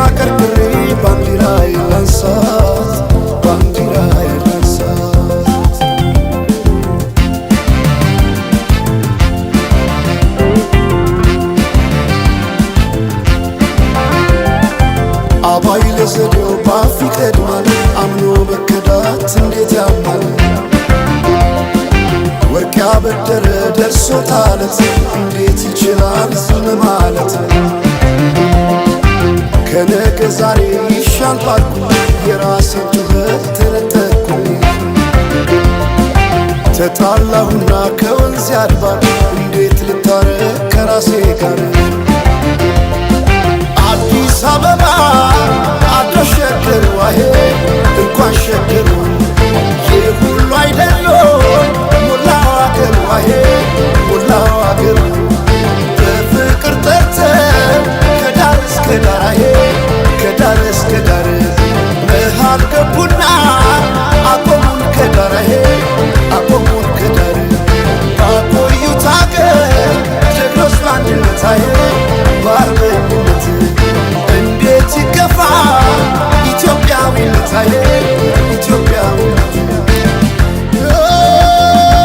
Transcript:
አቀርቅሬ ባንዲራዬ ላንሳት ባንዲራዬ ላንሳት አባይ ለዘዴው ባፍ ይቀድማል አምኖ መከዳት እንዴት ያማል ወርቅ ያበደረ ደርሶታለት እንዴት ይችላል ዝም ማለት ከነገ ዛሬ ይሻል ባልኩ የራሴን ጩኸት ተነጠቅኩ ተጣላሁና ከወንዝ አድባር እንዴት ልታረቅ ከራሴ ጋር አዲስ አበባ